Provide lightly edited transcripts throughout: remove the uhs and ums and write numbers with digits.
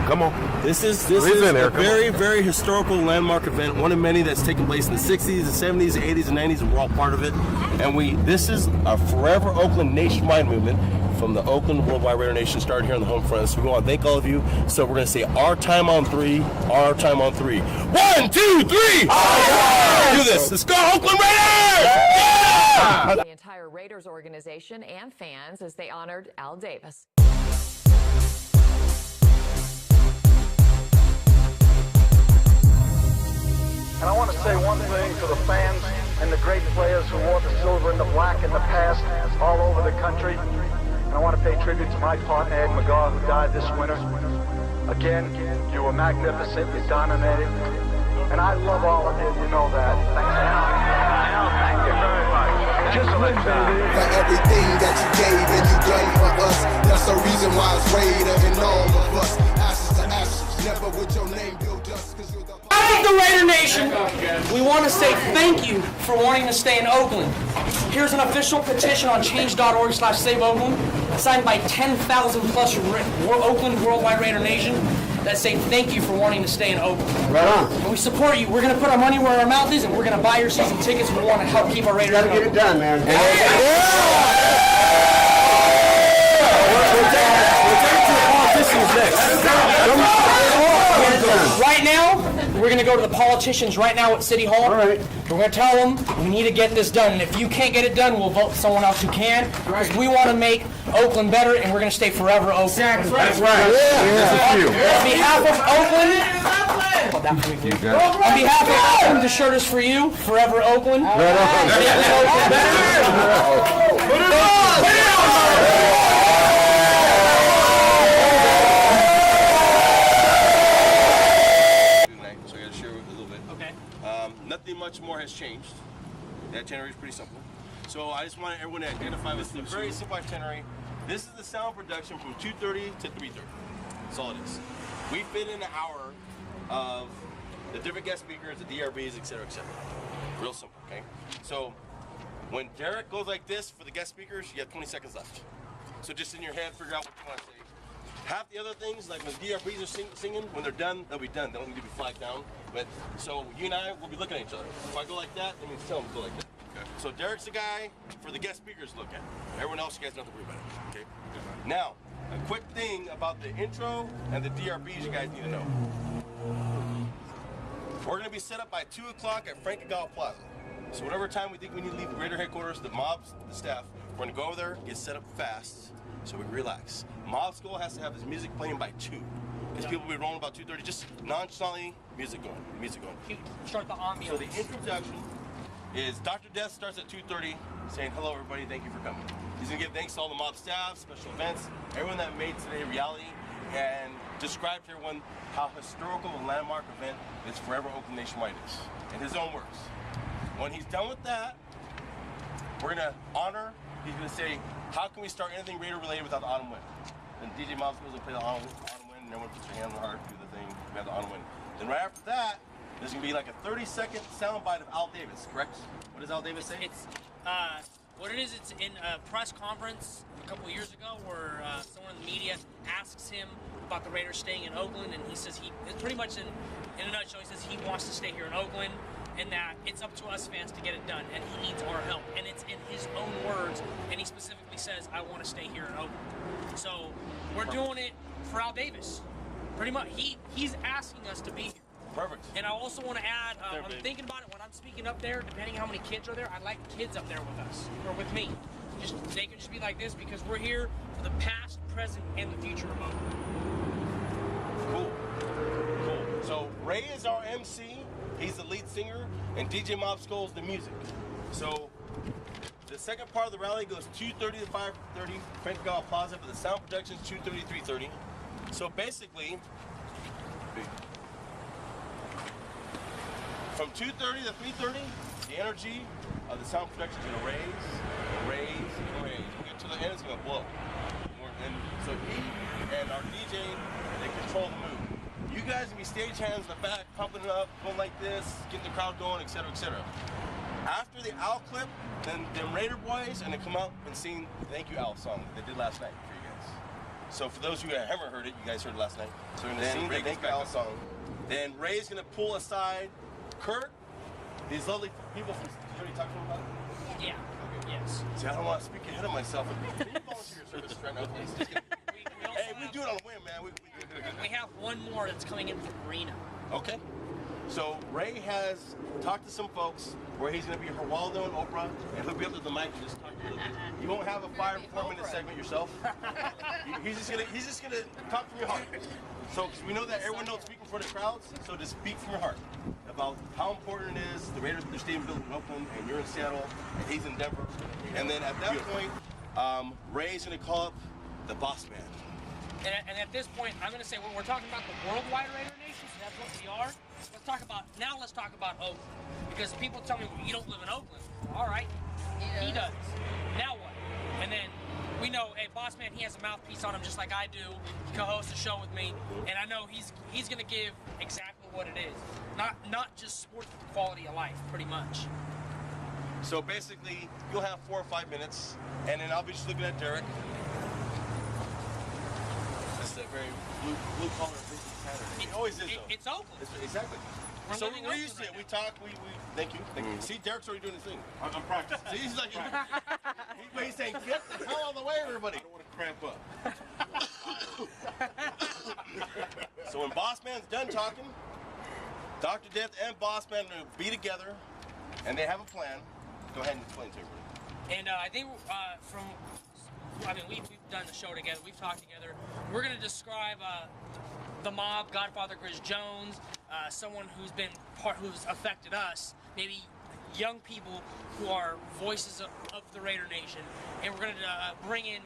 Come on. This is a very historical landmark event, one of many that's taken place in the 60s, the 70s, the 80s, and 90s, and we're all part of it. And this is a Forever Oakland nationwide movement from the Oakland Worldwide Raider Nation, started here on the home front. So we want to thank all of you. So we're going to say our time on three, our time on three. 1, 2, 3! Do this. Let's go, Oakland Raiders! Yeah! The entire Raiders organization and fans as they honored Al Davis. And I want to say one thing to the fans and the great players who wore the silver and the black in the past all over the country. And I want to pay tribute to my partner, Ed McGaw, who died this winter. Again, you were magnificent, you dominated. And I love all of you, you know that. Thank you very much. Just for everything that you gave and you done for us. That's the reason why it's Raider and all of us. Ashes to ashes, never would your name build us. The Raider Nation, we want to say thank you for wanting to stay in Oakland. Here's an official petition on change.org/Save Oakland, signed by 10,000 plus Oakland Worldwide Raider Nation that say thank you for wanting to stay in Oakland. Right on. And we support you. We're going to put our money where our mouth is, and we're going to buy your season tickets. We want to help keep our Raiders. Got to get it done, man. We'll take it to the politicians next. Right now, we're going to go to the politicians right now at City Hall. All right. We're going to tell them we need to get this done. And if you can't get it done, we'll vote for someone else who can. Because we want to make Oakland better, and we're going to stay forever Oakland. Exactly. That's right. Yeah. On behalf of Oakland, on behalf of Oakland, the shirt is for you. Forever Oakland. Right on. Put it on. Put it on. Nothing much more has changed. The itinerary is pretty simple. So I just want everyone to identify with a very simple itinerary. This is the sound production from 2:30 to 3:30. That's all it is. We fit in an hour of the different guest speakers, the DRBs, etc., etc. Real simple, okay? So when Derek goes like this for the guest speakers, you have 20 seconds left. So just in your head, figure out what you want to say. Half the other things, like when the DRBs are singing, when they're done, they'll be done. They don't need to be flagged down. But so you and I will be looking at each other. If I go like that, that means tell them to go like that. Okay. So Derek's the guy for the guest speakers to look at. Everyone else, you guys don't have to worry about it. Okay. Now, a quick thing about the intro and the DRBs you guys need to know. We're going to be set up by 2 o'clock at Frank Agal Plaza. So whatever time we think we need to leave Raider headquarters, the mobs, the staff, we're going to go over there, get set up fast, so we can relax. Mob School has to have his music playing by 2. Because people will be rolling about 2:30, just nonchalantly, music going. Start the ambiance. So the introduction is Dr. Death starts at 2:30, saying, hello everybody, thank you for coming. He's going to give thanks to all the mob staff, special events, everyone that made today reality, and describe to everyone how historical and landmark event this Forever Oakland nationwide is, in his own words. When he's done with that, we're going to honor, he's going to say, how can we start anything Raider related without the autumn wind? Then DJ Mob goes and play the autumn wind, and everyone puts their hand on the heart, do the thing, we have the autumn wind. Then right after that, there's going to be like a 30-second soundbite of Al Davis, correct? What does Al Davis say? It's what it is, it's in a press conference a couple of years ago where someone in the media asks him about the Raiders staying in Oakland, and he says it's pretty much in a nutshell, he says he wants to stay here in Oakland, and that it's up to us fans to get it done, and he needs our help. And it's in his own words, and he specifically says, I want to stay here in Oakland. So we're doing it for Al Davis. Pretty much, he's asking us to be here. Perfect. And I also want to add, I'm thinking about it when I'm speaking up there, depending how many kids are there, I'd like kids up there with us, or with me. They can just be like this because we're here for the past, present, and the future of Oakland. Cool. So Ray is our MC. He's the lead singer, and DJ Mob Skull's the music. So the second part of the rally goes 2:30 to 5:30, Frank Agal Plaza for the sound productions, 2:30 to 3:30. So basically, from 2:30 to 3:30, the energy of the sound production is going to raise. We get to the end, it's going to blow. And so he and our DJ, they control the mood. You guys can be stagehands in the back, pumping it up, going like this, getting the crowd going, etc., etc. After the Al clip, then them Raider boys, and they come out and sing Thank You Al song they did last night for you guys. So for those who haven't heard it, you guys heard it last night. So we're gonna sing the Thank You song. Then Ray's gonna pull aside Kurt, these lovely people from. You already talked to him about it? Yeah. Okay. Yes. See, I don't want to speak ahead of myself. Can you volunteer your services right now, please? Hey, we do it on a whim, man. We have one more that's coming in from Reno. Okay. So Ray has talked to some folks where he's going to be Geraldo and Oprah, and he'll be up to the mic and just talk to you. You won't have a 4-minute segment yourself. He's just gonna talk from your heart. So 'cause we know that everyone knows speaking for the crowds, so just speak from your heart about how important it is. The Raiders, their stadium built in Oakland, and you're in Seattle, and he's in Denver. And then at that point, Ray's going to call up the boss man. And at this point, I'm going to say we're talking about the worldwide Raider Nation, so that's what we are. Let's talk about Oakland. Because people tell me, you don't live in Oakland. All right, he does. Now what? And then we know, hey, boss man, he has a mouthpiece on him just like I do. He co-hosts a show with me, and I know he's going to give exactly what it is. Not just sports, but the quality of life, pretty much. So basically, you'll have 4 or 5 minutes, and then I'll be just looking at Derek. That's a very blue collar business pattern. It always is, though. It's Oakland. Exactly. So we're used to it. We talk. We thank you. See, Derek's already doing his thing. I'm practicing. See, he's like, he's saying, get the hell out of the way, everybody. I don't want to cramp up. So when Boss Man's done talking, Dr. Death and Boss Man will be together, and they have a plan. Go ahead and explain to everybody. And I think we've done the show together. We've talked together. We're going to describe the mob, Godfather Chris Jones, someone who's affected us, maybe young people who are voices of the Raider Nation, and we're going to bring in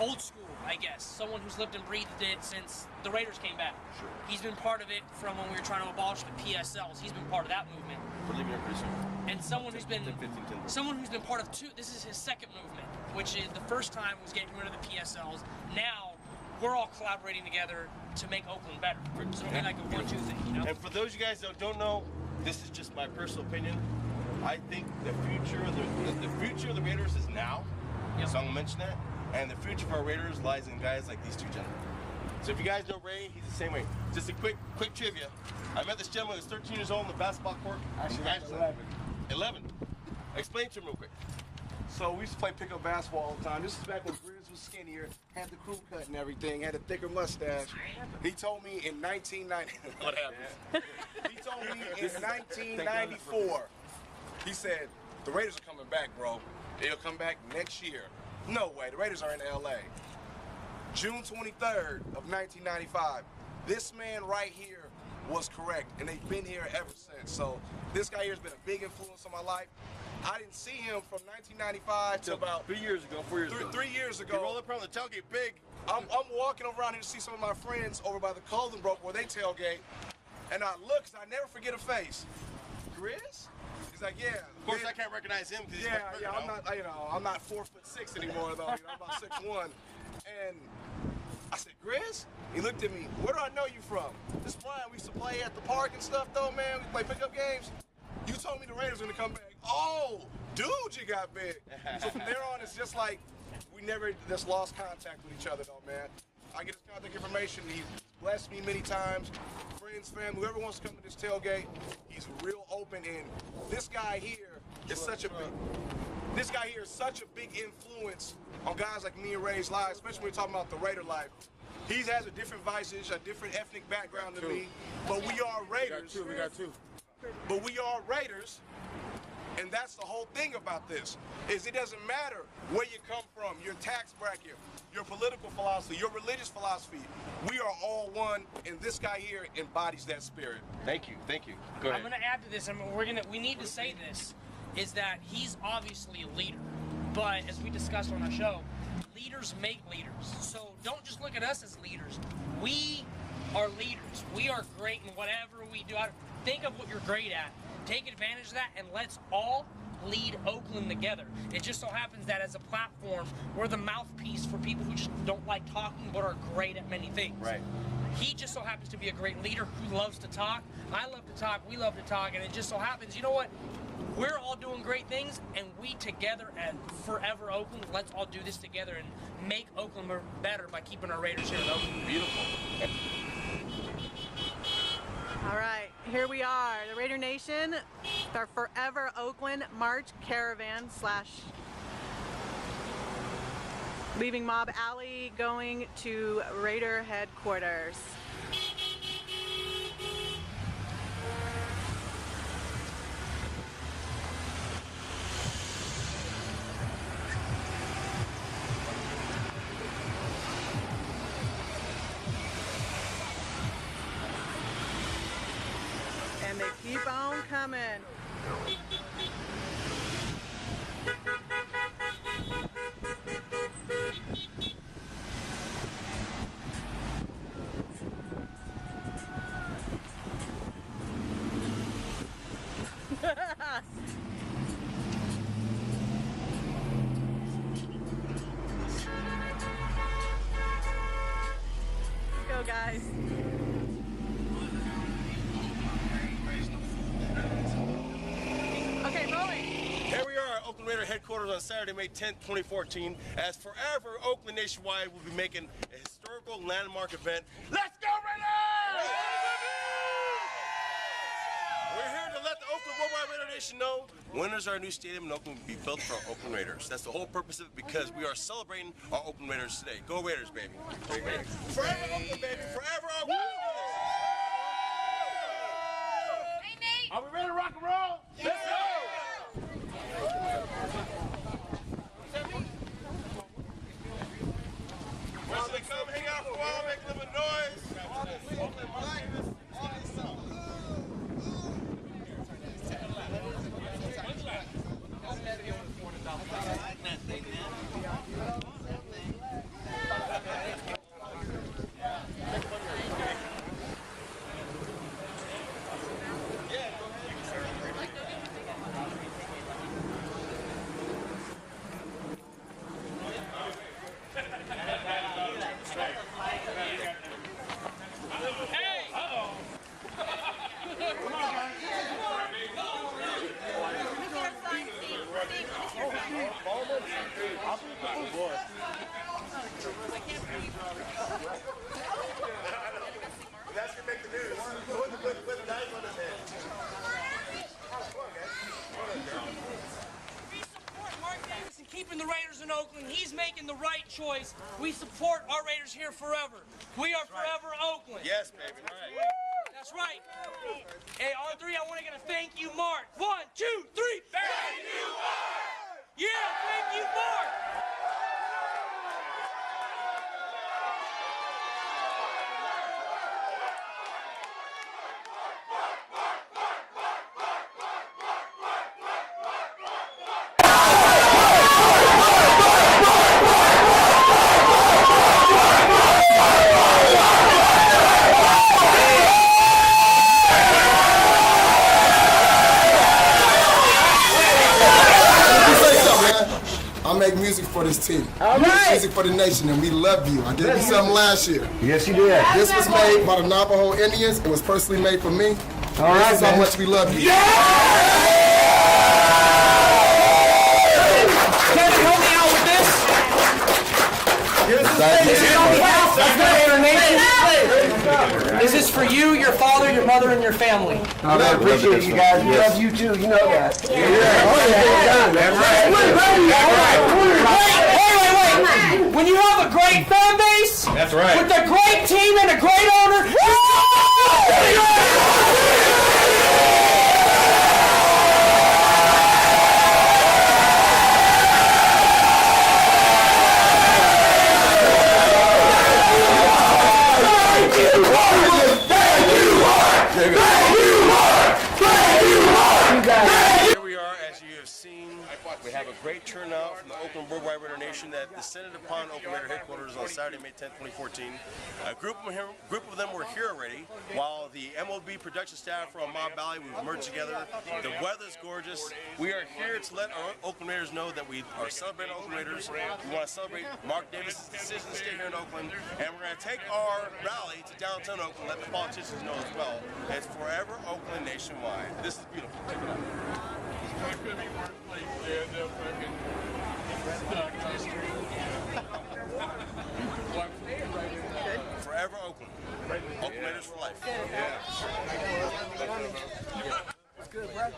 old school, I guess, someone who's lived and breathed it since the Raiders came back. Sure. He's been part of it from when we were trying to abolish the PSLs. He's been part of that movement. We're leaving here pretty soon. And someone who's been part of two. This is his second movement, which is the first time was getting rid of the PSLs. Now we're all collaborating together to make Oakland better. So it'll be like a 1-2 thing, you know. And for those of you guys that don't know, this is just my personal opinion. I think the future of the Raiders is now. Yep. So I'm gonna mention that. And the future of our Raiders lies in guys like these two gentlemen. So if you guys know Ray, he's the same way. Just a quick trivia. I met this gentleman who was 13 years old on the basketball court. Actually, Ashland. 11. Explain to him real quick. So we used to play pickup basketball all the time. This is back when Grizz was skinnier, had the crew cut and everything, had a thicker mustache. He told me in 1990. What happened? He told me in 1994. He said, the Raiders are coming back, bro. They'll come back next year. No way. The Raiders are in LA. June 23rd of 1995. This man right here was correct, and they've been here ever since. So this guy here has been a big influence on my life. I didn't see him from 1995 to about 3 years ago, 4 years ago. 3 years ago. You roll up around the tailgate big. I'm walking around here to see some of my friends over by the Clothing Broke where they tailgate, and I look, 'cause I never forget a face. Grizz? He's like, yeah. Of course, I can't recognize him because I'm not 4'6" anymore though. I'm about 6'1", and I said, Grizz? He looked at me. Where do I know you from? This Brian. We used to play at the park and stuff though, man. We play pickup games. You told me the Raiders were gonna come back. Oh, dude, you got big. So from there on, it's just like we never just lost contact with each other though, man. I get his contact information. He's blessed me many times. Friends, family, whoever wants to come to this tailgate, he's real open. And this guy here is such a big influence on guys like me and Ray's lives, especially when we're talking about the Raider life. He has a different visage, a different ethnic background than me, but we are Raiders. We got two. But we are Raiders, and that's the whole thing about this, is it doesn't matter where you come from, your tax bracket, your political philosophy, your religious philosophy. We are all one, and this guy here embodies that spirit. Thank you. Go ahead. I'm going to add to this. We need to say this, is that he's obviously a leader. But as we discussed on our show, leaders make leaders. So don't just look at us as leaders. We are leaders. We are great in whatever we do. Think of what you're great at. Take advantage of that, and let's all lead Oakland together. It just so happens that as a platform, we're the mouthpiece for people who just don't like talking but are great at many things. Right. He just so happens to be a great leader who loves to talk. I love to talk, we love to talk, and it just so happens, you know what? We're all doing great things, and we together at Forever Oakland, let's all do this together and make Oakland better by keeping our Raiders here in Oakland. Beautiful. All right, here we are, the Raider Nation, our Forever Oakland March Caravan / leaving Mob Alley, going to Raider headquarters. And they keep on coming. Go, guys. Okay, rolling. Here we are at Oakland Raider headquarters on Saturday, May 10th, 2014. As Forever Oakland Nationwide will be making a historical landmark event. Let's go Raiders! We're here to let the Oakland Worldwide Raider Nation know when is our new stadium in Oakland will be built for our Oakland Raiders. That's the whole purpose of it, because we are celebrating our Oakland Raiders today. Go Raiders, baby. Forever Oakland, baby. Forever Oakland. Are we ready to rock and roll? Let's go! Once they come, hang out for a while, make a little bit of noise. Oakland, Black. That's gonna make the news. We support Mark Davis in keeping the Raiders in Oakland. He's making the right choice. We support our Raiders here forever. We are Forever Oakland. Yes, baby. All right. That's right. Hey, on three, I want to get a thank you, Mark. 1, 2, 3. Thank you, Mark! Yeah, thank you, Mark! I make music for this team. All right. Music for the nation, and we love you. I gave you something last year. Yes, you did. This was made by the Navajo Indians. It was personally made for me. All right, this is how man. much we love you. Kevin, help me out with this. This is on behalf of the Raider Nation. This is for you, your father, your mother, and your family. I appreciate you guys. We love you too. You know that. Yeah. Wait. When you have a great fan base, That's right. with a great team and a great owner, Here we are, as you have seen, we have a great turnout from the Oakland Worldwide Worldwide Raider Nation that descended upon Oakland Raider headquarters on Saturday, May 10, 2014. A group of them were here already, while the M.O.B production staff from M.O.B Valley, we've merged together. The weather's gorgeous. We are here to let our Oakland Raiders know that we are celebrating Oakland Raiders. We want to celebrate Mark Davis' decision to stay here in Oakland, and we're going to take our rally to downtown Oakland, let the politicians know as well. It's Forever Oakland nationwide. This is beautiful. Check it out. Forever Oakland. Oakland Raiders for life. It's good, bro.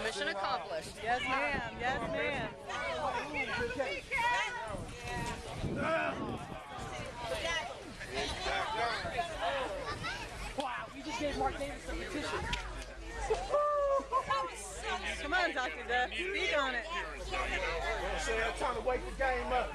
Mission accomplished. Yes, ma'am. Yes, ma'am. Wow, we just gave Mark Davis a petition. Come on, Dr. Duck. Speak on it. I'm trying to wake the game up.